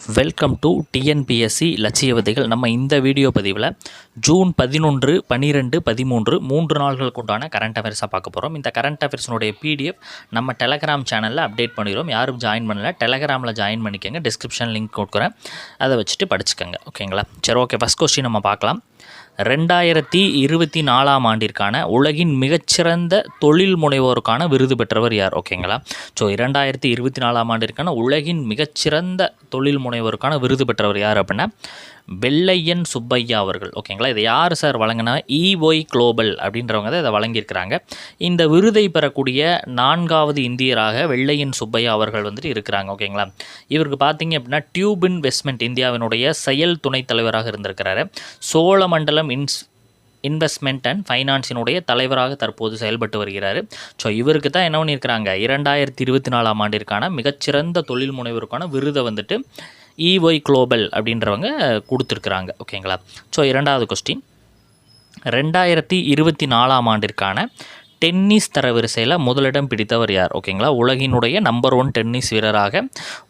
Welcome to TNPSC லட்சிய விதைகள். நம்ம இந்த வீடியோ பதிவில் ஜூன் 11, 12, 13 3 நாள்களுக்கு உண்டான கரண்ட் அஃபேர்ஸாக பார்க்க போகிறோம். இந்த கரண்ட் அஃபேர்ஸினுடைய பிடிஎஃப் நம்ம டெலகிராம் சேனலில் அப்டேட் பண்ணிடுறோம். யாரும் ஜாயின் பண்ணல, டெலகிராமில் ஜாயின் பண்ணிக்கோங்க. டிஸ்கிரிப்ஷன் லிங்க் கொடுக்குறேன், அதை வச்சுட்டு படிச்சுக்கோங்க. ஓகேங்களா? சரி, ஓகே. ஃபஸ்ட் கொஸ்டின் நம்ம பார்க்கலாம். 2024 ஆண்டிற்கான உலகின் மிகச்சிறந்த தொழில் முனைவோருக்கான விருது பெற்றவர் யார்? ஓகேங்களா? ஸோ 2024 ஆண்டிற்கான உலகின் மிகச்சிறந்த தொழில் முனைவோருக்கான விருது பெற்றவர் யார் அப்படின்னா வெள்ளையன் சுப்பையா அவர்கள். ஓகேங்களா? இதை யார் சார் வழங்கினா? இஒய் குளோபல் அப்படின்றவங்க தான் இதை வழங்கியிருக்கிறாங்க. இந்த விருதை பெறக்கூடிய 4வது இந்தியராக வெள்ளையன் சுப்பையா அவர்கள் வந்துட்டு இருக்கிறாங்க. ஓகேங்களா? இவருக்கு பார்த்தீங்க அப்படின்னா டியூப் இன்வெஸ்ட்மெண்ட் இந்தியாவினுடைய செயல் துணைத் தலைவராக இருந்திருக்கிறாரு. சோழமண்டலம் இன்வெஸ்ட்மெண்ட் அண்ட் ஃபைனான்ஸினுடைய தலைவராக தற்போது செயல்பட்டு வருகிறார். ஸோ இவருக்கு தான் என்ன பண்ணியிருக்கிறாங்க, 2024 ஆண்டிற்கான மிகச்சிறந்த தொழில் முனைவருக்கான விருதை வந்துட்டு இஒய் குளோபல் அப்படின்றவங்க கொடுத்துருக்குறாங்க. ஓகேங்களா? ஸோ 2வது கொஸ்டின், 2024 ஆண்டிற்கான டென்னிஸ் தரவரிசையில் முதலிடம் பிடித்தவர் யார்? ஓகேங்களா? உலகினுடைய நம்பர் 1 டென்னிஸ் வீரராக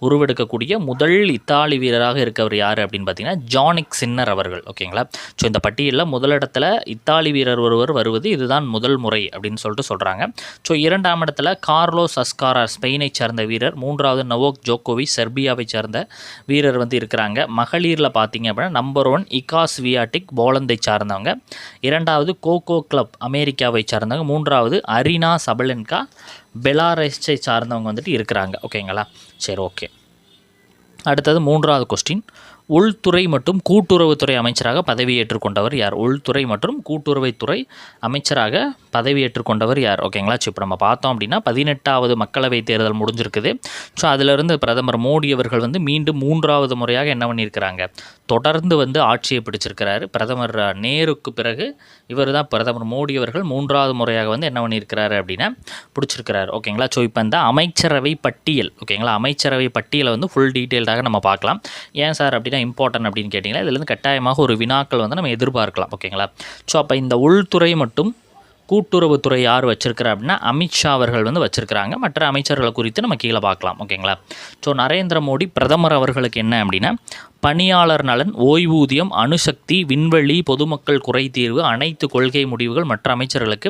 உருவெடுக்கக்கூடிய முதல் இத்தாலி வீரராக இருக்கவர் யார் அப்படின்னு பார்த்தீங்கன்னா ஜானிக் சின்னர் அவர்கள். ஓகேங்களா? ஸோ இந்த பட்டியலில் முதலிடத்தில் இத்தாலி வீரர் ஒருவர் வருவது இதுதான் முதல் முறை அப்படின்னு சொல்லிட்டு சொல்கிறாங்க. ஸோ 2ஆம் இடத்துல கார்லோஸ் அஸ்காரார் ஸ்பெயினை சேர்ந்த வீரர். 3வது நவோக் ஜோக்கோவிச் செர்பியாவை சேர்ந்த வீரர் வந்து இருக்கிறாங்க. மகளிரில் பார்த்தீங்க அப்படின்னா நம்பர் 1 இகாஸ் வியாட்டிக் போலந்தை சார்ந்தவங்க. 2வது கோகோ கிளப் அமெரிக்காவை சார்ந்தவங்க. 3வது அரினா சபலென்கா பெலாரஸை சார்ந்தவங்க வந்துட்டு இருக்கிறாங்க. ஓகேங்களா? சரி, ஓகே. அடுத்தது 3வது கொஸ்டின், உள்துறை மற்றும் கூட்டுறவுத்துறை அமைச்சராக பதவியேற்றுக் கொண்டவர் யார்? உள்துறை மற்றும் கூட்டுறவுத்துறை அமைச்சராக பதவியேற்றுக் கொண்டவர் யார்? ஓகேங்களா? இப்போ நம்ம பார்த்தோம் அப்படின்னா 18வது மக்களவைத் தேர்தல் முடிஞ்சிருக்குது. ஸோ அதிலிருந்து பிரதமர் மோடி அவர்கள் வந்து மீண்டும் 3வது முறையாக என்ன பண்ணியிருக்கிறாங்க, தொடர்ந்து வந்து ஆட்சியை பிடிச்சிருக்கிறாரு. பிரதமர் நேருக்கு பிறகு இவர் தான் பிரதமர் மோடி அவர்கள் 3வது முறையாக வந்து என்ன பண்ணியிருக்கிறாரு அப்படின்னா பிடிச்சிருக்கிறாரு. ஓகேங்களா? ஸோ இப்போ இந்த அமைச்சரவை பட்டியல், ஓகேங்களா, அமைச்சரவை பட்டியலை வந்து ஃபுல் டீட்டெயில்டாக நம்ம பார்க்கலாம். ஏன் சார் அப்படின்னா இம்பார்ட்டன்ட் அப்படின்னு கேட்டிங்கன்னா இதுலேருந்து கட்டாயமாக ஒரு வினாக்கள் வந்து நம்ம எதிர்பார்க்கலாம். ஓகேங்களா? ஸோ அப்போ இந்த உள்துறை மற்றும் கூட்டுறவுத்துறை யார் வச்சிருக்கிறா அப்படின்னா அமித்ஷா அவர்கள் வந்து வச்சிருக்கிறாங்க. மற்ற அமைச்சர்களை குறித்து நம்ம கீழே பார்க்கலாம். ஓகேங்களா? ஸோ நரேந்திர மோடி பிரதமர் அவர்களுக்கு என்ன அப்படின்னா பணியாளர் நலன், ஓய்வூதியம், அணுசக்தி, விண்வெளி, பொதுமக்கள் குறை தீர்வு, அனைத்து கொள்கை முடிவுகள் மற்ற அமைச்சர்களுக்கு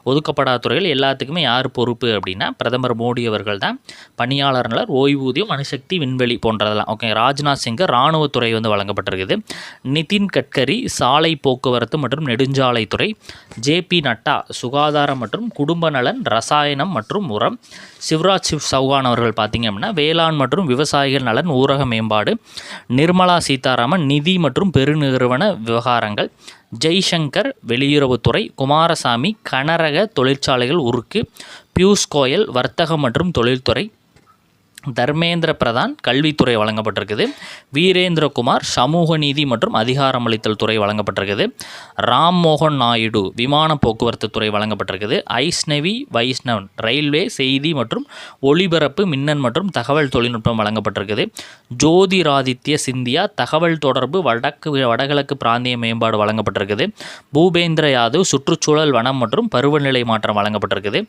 ஒதுக்கப்படாத துறைகள் எல்லாத்துக்குமே யார் பொறுப்பு அப்படின்னா பிரதமர் மோடி அவர்கள் தான். பணியாளர் நலன், ஓய்வூதியம், அணுசக்தி, விண்வெளி போன்றதெல்லாம். ஓகே. ராஜ்நாத் சிங் இராணுவத்துறை வந்து வழங்கப்பட்டிருக்குது. நிதின் கட்கரி சாலை போக்குவரத்து மற்றும் நெடுஞ்சாலைத்துறை. ஜேபி நட்டா சுகாதாரம் மற்றும் குடும்ப நலன், ரசாயனம் மற்றும் உரம். சிவராஜ் சௌகான் அவர்கள் பார்த்தீங்க அப்படின்னா வேளாண் மற்றும் விவசாயிகள் நலன், ஊரக மேம்பாடு. நிர்மலா சீதாராமன் நிதி மற்றும் பெருநிறுவன விவகாரங்கள். ஜெய்சங்கர் வெளியுறவுத்துறை. குமாரசாமி கனரக தொழிற்சாலைகள் உருக்கு. பியூஷ் கோயல் வர்த்தகம் மற்றும் தொழில்துறை. தர்மேந்திர பிரதான் கல்வித்துறை வழங்கப்பட்டிருக்குது. வீரேந்திரகுமார் சமூக நீதி மற்றும் அதிகாரமளித்தல் துறை வழங்கப்பட்டிருக்குது. ராம் மோகன் நாயுடு விமான போக்குவரத்து துறை வழங்கப்பட்டிருக்குது. ஐஸ்னவி வைஷ்ணவ் ரயில்வே, செய்தி மற்றும் ஒளிபரப்பு, மின்னன் மற்றும் தகவல் தொழில்நுட்பம் வழங்கப்பட்டிருக்குது. ஜோதிராதித்ய சிந்தியா தகவல் தொடர்பு, வடகிழக்கு பிராந்திய மேம்பாடு வழங்கப்பட்டிருக்குது. பூபேந்திர யாதவ் சுற்றுச்சூழல், வனம் மற்றும் பருவநிலை மாற்றம் வழங்கப்பட்டிருக்குது.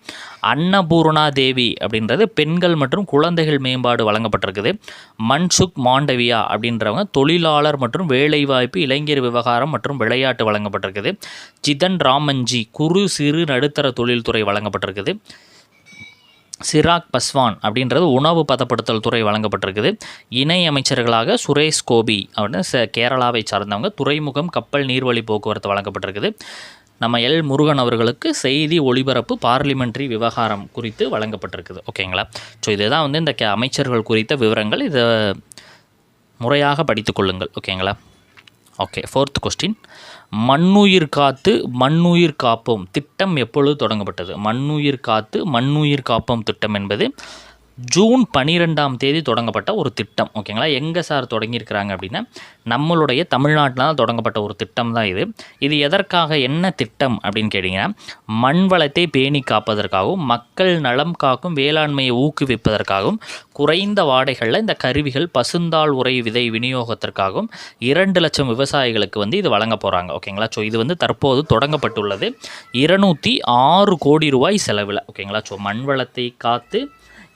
அன்னபூர்ணா தேவி அப்படின்றது பெண்கள் மற்றும் குழந்தைகள் மேம்பாடு வழங்கப்பட்டிருக்குது. மன்சுக் மாண்டவியா அப்படின்றவங்க தொழிலாளர் மற்றும் வேலைவாய்ப்பு, இளைஞர் விவகாரம் மற்றும் விளையாட்டு வழங்கப்பட்டிருக்குது. ஜிதன் ராமன்ஜி குறு சிறு நடுத்தர தொழில்துறை வழங்கப்பட்டிருக்குது. சிராக் பஸ்வான் அப்படின்றது உணவு பதப்படுத்தல் துறை வழங்கப்பட்டிருக்குது. இணை அமைச்சர்களாக சுரேஷ் கோபி அப்படின்னு கேரளாவை சார்ந்தவங்க. துறைமுகம், கப்பல், நீர்வழி போக்குவரத்து வழங்கப்பட்டிருக்குது. நம்ம எல் முருகன் அவர்களுக்கு செய்தி ஒளிபரப்பு, பார்லிமெண்ட்ரி விவகாரம் குறித்து வழங்கப்பட்டிருக்குது. ஓகேங்களா? ஸோ இதுதான் வந்து இந்த அமைச்சர்கள் குறித்த விவரங்கள். இதை முறையாக படித்து கொள்ளுங்கள். ஓகேங்களா? ஓகே. 4th கொஸ்டின், மண்ணுயிர் காத்து மண்ணுயிர் காப்போம் திட்டம் எப்பொழுது தொடங்கப்பட்டது? மண்ணுயிர் காத்து மண்ணுயிர் காப்போம் திட்டம் என்பது ஜூன் 12ஆம் தேதி தொடங்கப்பட்ட ஒரு திட்டம். ஓகேங்களா? எங்கே சார் தொடங்கியிருக்கிறாங்க அப்படின்னா நம்மளுடைய தமிழ்நாட்டில் தொடங்கப்பட்ட ஒரு திட்டம் தான் இது. இது எதற்காக, என்ன திட்டம் அப்படின்னு கேட்டிங்கன்னா மண் வளத்தை பேணி காப்பதற்காகவும், மக்கள் நலம் காக்கும் வேளாண்மையை ஊக்குவிப்பதற்காகவும், குறைந்த வாடைகளில் இந்த கருவிகள், பசுந்தாள் உரை விதை விநியோகத்திற்காகவும் 2 லட்சம் விவசாயிகளுக்கு வந்து இது வழங்க போகிறாங்க. ஓகேங்களா? ஸோ இது வந்து தற்போது தொடங்கப்பட்டுள்ளது 206 கோடி ரூபாய் செலவில். ஓகேங்களா? ஸோ மண் வளத்தை காத்து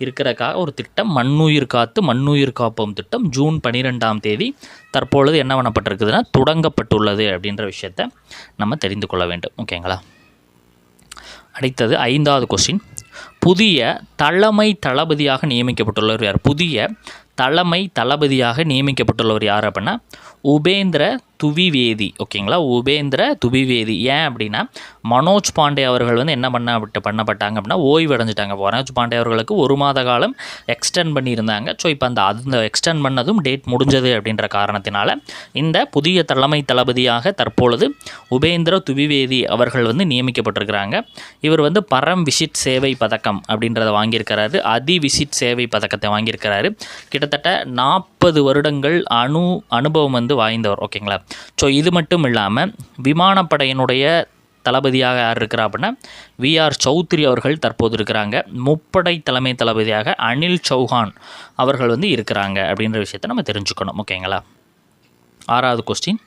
இருக்கிறதுக்காக ஒரு திட்டம் மண்ணுயிர் காத்து மண்ணுயிர் காப்போம் திட்டம் ஜூன் 12ஆம் தேதி தற்பொழுது என்ன பண்ணப்பட்டிருக்குதுன்னா தொடங்கப்பட்டுள்ளது அப்படின்ற விஷயத்தை நம்ம தெரிந்து கொள்ள வேண்டும். ஓகேங்களா. அடுத்தது 5வது கொஸ்டின். புதிய தலைமை தளபதியாக நியமிக்கப்பட்டுள்ளவர் யார்? புதிய தலைமை தளபதியாக நியமிக்கப்பட்டுள்ளவர் யார் அப்படின்னா உபேந்திர துவிவேதி. ஓகேங்களா. உபேந்திர துவிவேதி. ஏன் அப்படின்னா மனோஜ் பாண்டே அவர்கள் வந்து என்ன பண்ணப்பட்டாங்க அப்படின்னா ஓய்வு அடைஞ்சிட்டாங்க. மனோஜ் பாண்டே அவர்களுக்கு 1 மாத காலம் எக்ஸ்டெண்ட் பண்ணியிருந்தாங்க. ஸோ இப்போ அந்த எக்ஸ்டெண்ட் பண்ணதும் டேட் முடிஞ்சது அப்படின்ற காரணத்தினால இந்த புதிய தலைமை தளபதியாக தற்பொழுது உபேந்திர துவிவேதி அவர்கள் வந்து நியமிக்கப்பட்டிருக்கிறாங்க. இவர் வந்து பரம் விசிட் சேவை பதக்கம் அப்படின்றத வாங்கியிருக்கிறாரு. அதி விசிட் சேவை பதக்கத்தை வாங்கியிருக்கிறாரு. கிட்டத்தட்ட 40 வருடங்கள் அனுபவம் வந்து வாய்ந்தவர். ஓகேங்களா. ஸோ இது மட்டும் இல்லாமல் விமானப்படையினுடைய தளபதியாக யார் இருக்கிறா அப்படின்னா விஆர் சௌத்ரி அவர்கள் தற்போது இருக்கிறாங்க. முப்படை தலைமை தளபதியாக அனில் சௌஹான் அவர்கள் வந்து இருக்கிறாங்க அப்படின்ற விஷயத்தை நம்ம தெரிஞ்சுக்கணும். ஓகேங்களா. 6வது கொஸ்டின்.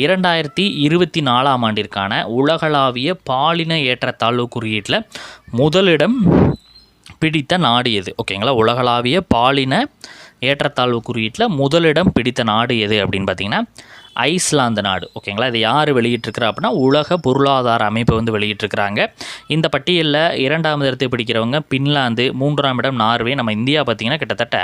2024ஆம் ஆண்டிற்கான உலகளாவிய பாலின ஏற்றத்தாழ்வு குறியீட்டில் முதலிடம் பிடித்த நாடு எது? ஓகேங்களா. உலகளாவிய பாலின ஏற்றத்தாழ்வு குறியீட்டில் முதலிடம் பிடித்த நாடு எது அப்படின்னு பார்த்தீங்கன்னா ஐஸ்லாந்து நாடு. ஓகேங்களா. இதை யார் வெளியிட்டிருக்கிறா அப்படின்னா உலக பொருளாதார அமைப்பு வந்து வெளியிட்டிருக்கிறாங்க. இந்த பட்டியலில் 2ஆம் இடத்தை பிடிக்கிறவங்க பின்லாந்து, 3ஆம் இடம் நார்வே. நம்ம இந்தியா பார்த்திங்கன்னா கிட்டத்தட்ட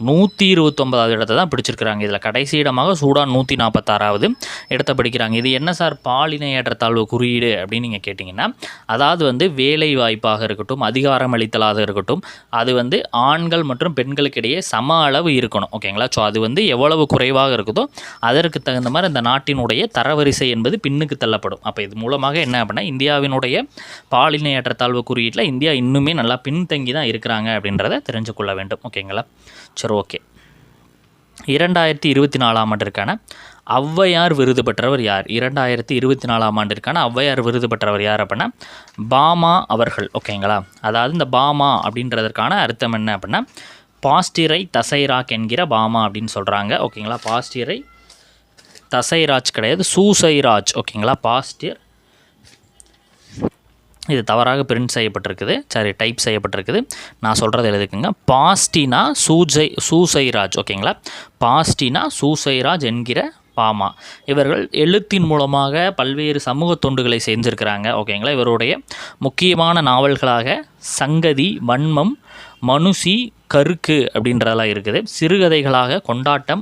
129வது இடத்தை தான் பிடிச்சிருக்கிறாங்க. இதில் கடைசி இடமாக சூடான் 146வது இடத்தை பிடிக்கிறாங்க. இது என்ன சார் பாலின ஏற்றத்தாழ்வு குறியீடு அப்படின்னு நீங்கள் கேட்டிங்கன்னா அதாவது வந்து வேலை வாய்ப்பாக இருக்கட்டும், அதிகாரம் அளித்தலாக இருக்கட்டும், அது வந்து ஆண்கள் மற்றும் பெண்களுக்கு இடையே சம அளவு இருக்கணும். ஓகேங்களா. ஸோ அது வந்து எவ்வளவு குறைவாக இருக்குதோ அதற்கு தகுந்த மாதிரி இந்த நாட்டினுடைய தரவரிசை என்பது பின்னுக்கு தள்ளப்படும். அப்போ இது மூலமாக என்ன அப்படின்னா இந்தியாவினுடைய பாலின ஏற்றத்தாழ்வு குறியீட்டில் இந்தியா இன்னுமே நல்லா பின்தங்கி தான் இருக்கிறாங்க அப்படின்றத தெரிஞ்சு கொள்ள வேண்டும். ஓகேங்களா. சரி, ஓகே. 2024ஆம் ஆண்டிற்கான ஔவையார் விருது பெற்றவர் யார்? 2024ஆம் ஆண்டிற்கான ஔவையார் விருது பெற்றவர் யார் அப்படின்னா பாமா அவர்கள். ஓகேங்களா. அதாவது இந்த பாமா அப்படின்றதற்கான அர்த்தம் என்ன அப்படின்னா பாஸ்டிரை தசைராக் என்கிற பாமா அப்படின்னு சொல்கிறாங்க. ஓகேங்களா. பாஸ்டிரை தசைராஜ் கிடையாது, சூசைராஜ். ஓகேங்களா. பாஸ்டியர் இது தவறாக பிரிண்ட் செய்யப்பட்டிருக்குது, சரி டைப் செய்யப்பட்டிருக்குது. நான் சொல்கிறது எழுதுக்குங்க. பாஸ்டினா சூசைராஜ். ஓகேங்களா. பாஸ்டினா சூசைராஜ் என்கிற பாமா இவர்கள் எழுத்தின் மூலமாக பல்வேறு சமூக தொண்டுகளை செஞ்சுருக்கிறாங்க. ஓகேங்களா. இவருடைய முக்கியமான நாவல்களாக சங்கதி, வன்மம், மனுஷி, கருக்கு அப்படின்றதெல்லாம் இருக்குது. சிறுகதைகளாக கொண்டாட்டம்,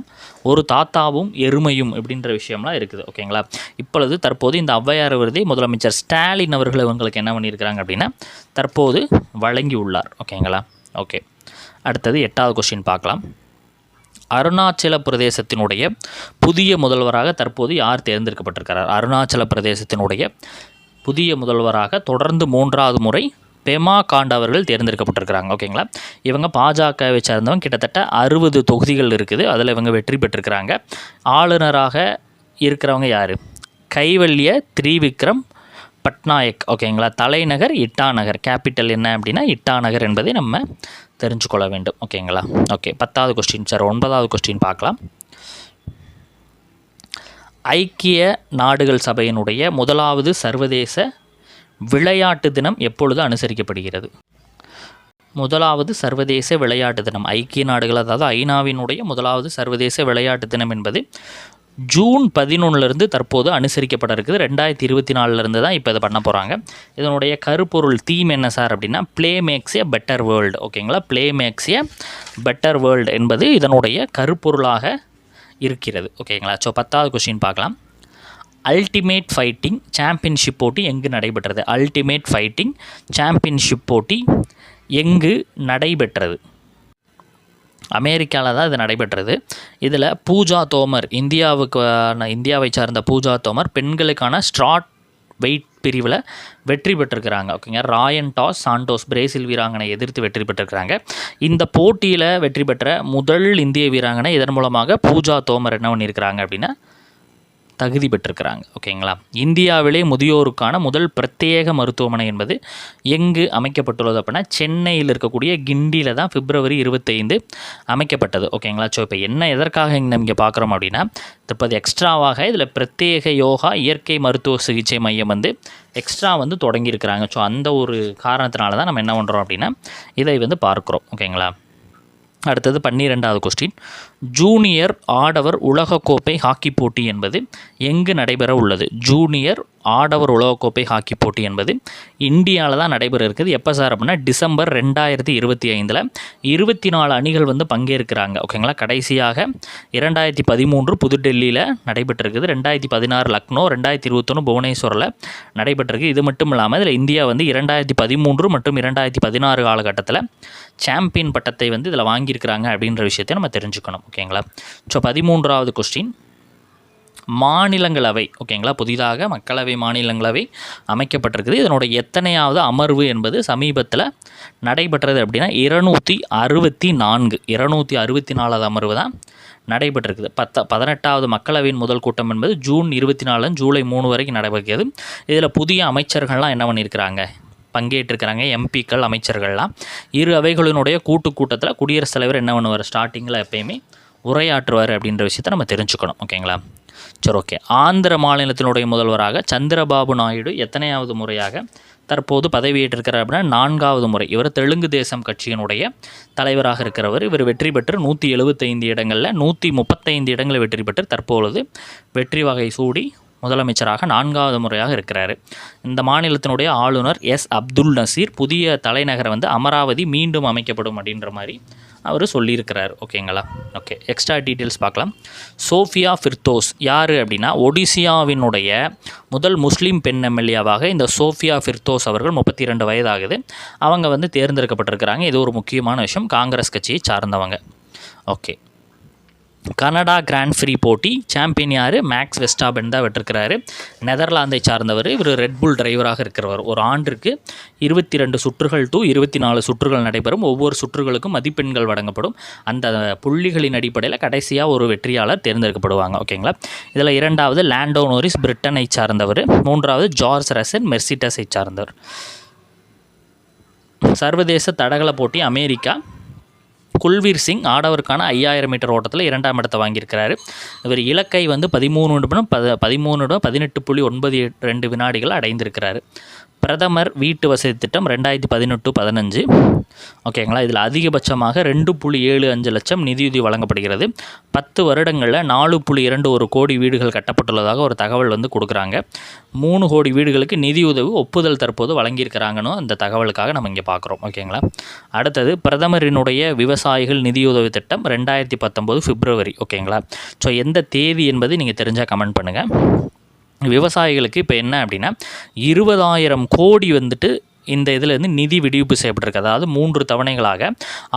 ஒரு தாத்தாவும் எருமையும் அப்படின்ற விஷயம்லாம் இருக்குது. ஓகேங்களா. இப்பொழுது தற்போது இந்த ஔவையார் விருதை முதலமைச்சர் ஸ்டாலின் அவர்கள் இவங்களுக்கு என்ன பண்ணியிருக்கிறாங்க அப்படின்னா தற்போது வழங்கி உள்ளார். ஓகேங்களா. ஓகே. அடுத்தது 8வது கொஸ்டின் பார்க்கலாம். அருணாச்சல பிரதேசத்தினுடைய புதிய முதல்வராக தற்போது யார் தேர்ந்தெடுக்கப்பட்டிருக்கிறார்? அருணாச்சல பிரதேசத்தினுடைய புதிய முதல்வராக தொடர்ந்து 3வது முறை பெமா காண்ட் அவர்கள் தேர்ந்தெடுக்கப்பட்டிருக்கிறாங்க. ஓகேங்களா. இவங்க பாஜகவை சேர்ந்தவங்க. கிட்டத்தட்ட 60 தொகுதிகள் இருக்குது. அதில் இவங்க வெற்றி பெற்றிருக்கிறாங்க. ஆளுநராக இருக்கிறவங்க யார்? கைவல்ய திரிவிக்ரம் பட்நாயக். ஓகேங்களா. தலைநகர் இட்டாநகர். கேபிட்டல் என்ன அப்படின்னா இட்டாநகர் என்பதை நம்ம தெரிஞ்சுக்கொள்ள வேண்டும். ஓகேங்களா. ஓகே. 10வது கொஸ்டின் சார். 9வது கொஸ்டின் பார்க்கலாம். ஐக்கிய நாடுகள் சபையினுடைய முதலாவது சர்வதேச விளையாட்டு தினம் எப்பொழுது அனுசரிக்கப்படுகிறது? முதலாவது சர்வதேச விளையாட்டு தினம் ஐக்கிய நாடுகள், அதாவது ஐநாவினுடைய முதலாவது சர்வதேச விளையாட்டு தினம் என்பது ஜூன் 11 தற்போது அனுசரிக்கப்பட இருக்குது. 2024 தான் இப்போ இதை பண்ண போகிறாங்க. இதனுடைய கருப்பொருள் தீம் என்ன சார் அப்படின்னா play makes a better world. ஓகேங்களா. Play makes a better world என்பது இதனுடைய கருப்பொருளாக இருக்கிறது. ஓகேங்களா. ஸோ 10வது கொஸ்டின் பார்க்கலாம். அல்டிமேட் ஃபைட்டிங் சாம்பியன்ஷிப் போட்டி எங்கு நடைபெற்றது? அல்டிமேட் ஃபைட்டிங் சாம்பியன்ஷிப் போட்டி எங்கு நடைபெற்றது? அமெரிக்காவில் தான் இது நடைபெற்றது. இதில் பூஜா தோமர் இந்தியாவை சார்ந்த பூஜா தோமர் பெண்களுக்கான ஸ்ட்ராட் வெயிட் பிரிவில் வெற்றி பெற்றிருக்கிறாங்க. ஓகேங்க. ராயன் டாஸ் சாண்டோஸ் பிரேசில் வீராங்கனை எதிர்த்து வெற்றி பெற்றிருக்கிறாங்க. இந்த போட்டியில் வெற்றி பெற்ற முதல் இந்திய வீராங்கனை. இதன் மூலமாக பூஜா தோமர் என்ன பண்ணியிருக்கிறாங்க அப்படின்னா தகுதி பெற்றிருக்கிறாங்க. ஓகேங்களா. இந்தியாவிலே முதியோருக்கான முதல் பிரத்யேக மருத்துவமனை என்பது எங்கு அமைக்கப்பட்டுள்ளது அப்படின்னா சென்னையில் இருக்கக்கூடிய கிண்டியில் தான் February 25 அமைக்கப்பட்டது. ஓகேங்களா. ஸோ இப்போ என்ன எதற்காக இங்கே பார்க்குறோம் அப்படின்னா இப்போ எக்ஸ்ட்ராவாக இதில் பிரத்யேக யோகா இயற்கை மருத்துவ சிகிச்சை மையம் வந்து எக்ஸ்ட்ரா வந்து தொடங்கியிருக்கிறாங்க. ஸோ அந்த ஒரு காரணத்தினால தான் நம்ம என்ன பண்ணுறோம் அப்படின்னா இதை வந்து பார்க்குறோம். ஓகேங்களா. அடுத்தது 12வது கொஸ்டின். ஜூனியர் ஆடவர் உலகக்கோப்பை ஹாக்கி போட்டி என்பது எங்கு நடைபெற உள்ளது? ஜூனியர் ஆடவர் உலகக்கோப்பை ஹாக்கி போட்டி என்பது இந்தியாவில் தான் நடைபெற இருக்குது. எப்போ சார் அப்படின்னா December 2025 24 அணிகள் வந்து பங்கேற்கிறாங்க. ஓகேங்களா. கடைசியாக 2013 புதுடெல்லியில் நடைபெற்றிருக்குது. 2016 லக்னோ, 2021 புவனேஸ்வரில் நடைபெற்றிருக்கு. இது மட்டும் இல்லாமல் இதில் இந்தியா வந்து 2013 மற்றும் 2016 காலகட்டத்தில் சாம்பியன் பட்டத்தை வந்து இதில் வாங்கியிருக்கிறாங்க அப்படின்ற விஷயத்தை நம்ம தெரிஞ்சுக்கணும். ஓகேங்களா. ஸோ 13வது கொஸ்டின். மாநிலங்களவை. ஓகேங்களா. புதிதாக மக்களவை மாநிலங்களவை அமைக்கப்பட்டிருக்குது. இதனோட எத்தனையாவது அமர்வு என்பது சமீபத்தில் நடைபெற்றது அப்படின்னா 264வது அமர்வு தான் நடைபெற்றிருக்குது. 18வது மக்களவையின் முதல் கூட்டம் என்பது June 24 ஜூலை 3 வரைக்கும் நடைபெறுகிறது. இதில் புதிய அமைச்சர்கள்லாம் என்ன பண்ணியிருக்கிறாங்க, பங்கேற்றிருக்கிறாங்க. எம்பிக்கள், அமைச்சர்கள்லாம். இரு அவைகளினுடைய கூட்டத்தில் குடியரசுத் தலைவர் என்ன பண்ணுவார், ஸ்டார்டிங்கில் எப்பயுமே உரையாற்றுவார் அப்படின்ற விஷயத்தை நம்ம தெரிஞ்சுக்கணும். ஓகேங்களா. சரி, ஓகே. ஆந்திர மாநிலத்தினுடைய முதல்வராக சந்திரபாபு நாயுடு எத்தனையாவது முறையாக தற்போது பதவியேற்றிருக்கிறார் அப்படின்னா 4வது முறை. இவர் தெலுங்கு தேசம் கட்சியினுடைய தலைவராக இருக்கிறவர். இவர் வெற்றி பெற்று 175 இடங்களில் 135 இடங்களை வெற்றி பெற்று தற்பொழுது வெற்றி வகை சூடி முதலமைச்சராக 4வது முறையாக இருக்கிறார். இந்த மாநிலத்தினுடைய ஆளுநர் அப்துல் நசீர். புதிய தலைநகரை வந்து அமராவதி மீண்டும் அமைக்கப்படும் அப்படின்ற மாதிரி அவர் சொல்லியிருக்கிறார். ஓகேங்களா. ஓகே, எக்ஸ்ட்ரா டீட்டெயில்ஸ் பார்க்கலாம். சோஃபியா ஃபிர்தோஸ் யார் அப்படின்னா ஒடிசியாவினுடைய முதல் முஸ்லீம் பெண் எம்எல்ஏவாக இந்த சோஃபியா ஃபிர்தோஸ் அவர்கள் 32 வயதாகுது. அவங்க வந்து தேர்ந்தெடுக்கப்பட்டிருக்கிறாங்க. இது ஒரு முக்கியமான விஷயம். காங்கிரஸ் கட்சியை சார்ந்தவங்க. ஓகே. கனடா கிராண்ட் ஃப்ரீ போட்டி சாம்பியன் யார்? மேக்ஸ் வெஸ்டாபன் தான் வெற்றிருக்கிறாரு. நெதர்லாந்தை சார்ந்தவர். இவர் ரெட்புல் டிரைவராக இருக்கிறவர். ஒரு ஆண்டிற்கு 22 சுற்றுகள் to 24 சுற்றுகள் நடைபெறும். ஒவ்வொரு சுற்றுகளுக்கும் மதிப்பெண்கள் வழங்கப்படும். அந்த புள்ளிகளின் அடிப்படையில் கடைசியாக ஒரு வெற்றியாளர் தேர்ந்தெடுக்கப்படுவாங்க. ஓகேங்களா. இதில் 2வது லாண்டோ நோரிஸ் பிரிட்டனை சார்ந்தவர். 3வது ஜார்ஜ் ரசன் மெர்சிடஸை சார்ந்தவர். சர்வதேச தடகள போட்டி அமெரிக்கா. குல்வீர் சிங் ஆடவருக்கான 5000 மீட்டர் ஓட்டத்தில் 2ஆம் இடத்தை வாங்கியிருக்கிறாரு. இவர் இலக்கை வந்து 13.18.92 வினாடிகள் அடைந்திருக்கிறாரு. பிரதமர் வீட்டு வசதி திட்டம் 2018-15. ஓகேங்களா. இதில் அதிகபட்சமாக 2.75 லட்சம் நிதியுதவி வழங்கப்படுகிறது. 10 வருடங்களில் 4.21 கோடி வீடுகள் கட்டப்பட்டுள்ளதாக ஒரு தகவல் வந்து கொடுக்குறாங்க. 3 கோடி வீடுகளுக்கு நிதியுதவி ஒப்புதல் தற்போது வழங்கியிருக்கிறாங்கன்னு அந்த தகவலுக்காக நம்ம இங்கே பார்க்குறோம். ஓகேங்களா. அடுத்தது பிரதமரினுடைய விவசாயிகள் நிதியுதவி திட்டம் 2019 February. ஓகேங்களா. ஸோ எந்த தேதி என்பது நீங்கள் தெரிஞ்சால் கமெண்ட் பண்ணுங்கள். விவசாயிகளுக்கு இப்போ என்ன அப்படின்னா 20,000 கோடி வந்துட்டு இந்த இதில் இருந்து நிதி விடுவிப்பு செய்யப்பட்டிருக்கு. அதாவது 3 தவணைகளாக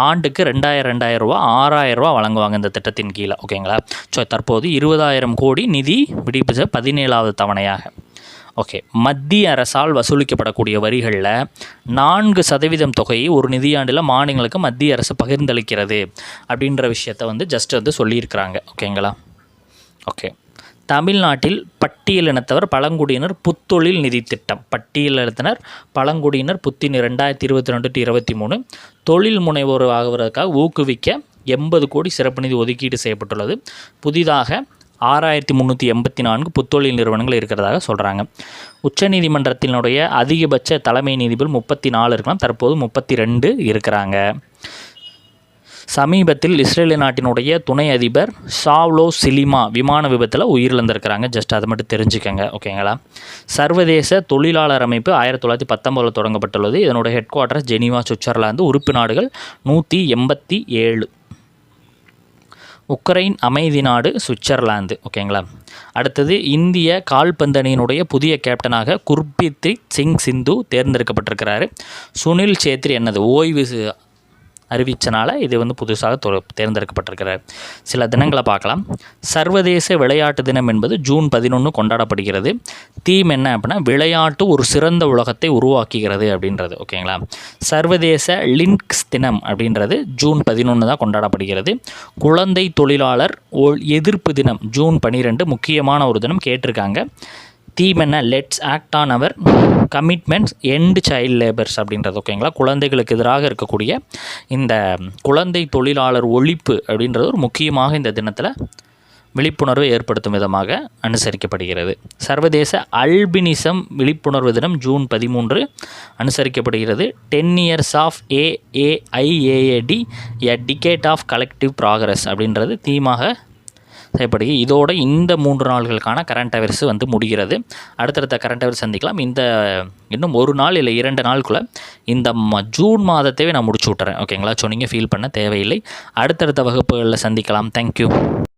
ஆண்டுக்கு 2000 ரூபா 6,000 ரூபா வழங்குவாங்க இந்த திட்டத்தின் கீழே. ஓகேங்களா. ஸோ தற்போது 20,000 கோடி நிதி விடுவிப்பு 17வது தவணையாக. ஓகே. மத்திய அரசால் வசூலிக்கப்படக்கூடிய வரிகளில் 4% தொகையை ஒரு நிதியாண்டில் மாநிலங்களுக்கு மத்திய அரசு பகிர்ந்தளிக்கிறது அப்படின்ற விஷயத்தை வந்து ஜஸ்ட் வந்து சொல்லியிருக்கிறாங்க. ஓகேங்களா. ஓகே. தமிழ்நாட்டில் பட்டியலினத்தவர் பழங்குடியினர் புத்தொழில் நிதி திட்டம். பட்டியலினத்தினர் பழங்குடியினர் புத்தினர் 2022-23 தொழில் முனைவோர் ஆகுவதற்காக ஊக்குவிக்க 80 கோடி சிறப்பு நிதி ஒதுக்கீடு செய்யப்பட்டுள்ளது. புதிதாக 6384 புத்தொழில் நிறுவனங்கள் இருக்கிறதாக சொல்கிறாங்க. உச்சநீதிமன்றத்தினுடைய அதிகபட்ச தலைமை நீதிபதி 34 இருக்கலாம். தற்போது 32 இருக்கிறாங்க. சமீபத்தில் இஸ்ரேல் நாட்டினுடைய துணை அதிபர் ஷாவ்லோ சிலிமா விமான விபத்தில் உயிரிழந்திருக்கிறாங்க. ஜஸ்ட் அதை மட்டும் தெரிஞ்சுக்கங்க. ஓகேங்களா. சர்வதேச தொழிலாளர் அமைப்பு 1919 தொடங்கப்பட்டுள்ளது. இதனுடைய ஹெட் குவார்ட்டர்ஸ் ஜெனீவா, சுவிட்சர்லாந்து. உறுப்பு நாடுகள் 187. உக்ரைன் அமைதி நாடு சுவிட்சர்லாந்து. ஓகேங்களா. அடுத்தது இந்திய கால்பந்து அணியினுடைய புதிய கேப்டனாக குர்பீத் சிங் சிந்து தேர்ந்தெடுக்கப்பட்டிருக்கிறாரு. சுனில் சேத்ரி என்னது ஓய்வு அறிவிச்சனால இது வந்து புதுசாக தேர்ந்தெடுக்கப்பட்டிருக்கிறார். சில தினங்களை பார்க்கலாம். சர்வதேச விளையாட்டு தினம் என்பது ஜூன் 11 கொண்டாடப்படுகிறது. தீம் என்ன அப்படின்னா விளையாட்டு ஒரு சிறந்த உலகத்தை உருவாக்குகிறது அப்படின்றது. ஓகேங்களா. சர்வதேச லின்க்ஸ் தினம் அப்படின்றது ஜூன் 11 தான் கொண்டாடப்படுகிறது. குழந்தை தொழிலாளர் எதிர்ப்பு தினம் ஜூன் 12 முக்கியமான ஒரு தினம் கேட்டிருக்காங்க. தீம் என்ன? Let's act on our commitments end child labours அப்படின்றது. ஓகேங்களா. குழந்தைகளுக்கு எதிராக இருக்கக்கூடிய இந்த குழந்தை தொழிலாளர் ஒழிப்பு அப்படின்றது ஒரு முக்கியமாக இந்த தினத்தில் விழிப்புணர்வை ஏற்படுத்தும் விதமாக அனுசரிக்கப்படுகிறது. சர்வதேச அல்பினிசம் விழிப்புணர்வு தினம் ஜூன் 13 அனுசரிக்கப்படுகிறது. 10 years of AAIAAD a decade of collective progress அப்படின்றது தீமாக செய்யப்படுகிறது. இதோட இந்த 3 நாள்களுக்கான கரண்ட் அஃபேர்ஸ் வந்து முடிகிறது. அடுத்தடுத்த கரண்ட் அஃபேர்ஸ் சந்திக்கலாம். இன்னும் ஒரு நாள் இல்லை 2 நாளுக்குள்ளே இந்த ஜூன் மாதத்தையே நான் முடிச்சு விட்டுறேன். ஓகேங்களா. ஸோ நீங்கள் ஃபீல் பண்ண தேவையில்லை. அடுத்தடுத்த வகுப்புகளில் சந்திக்கலாம். தேங்க்யூ.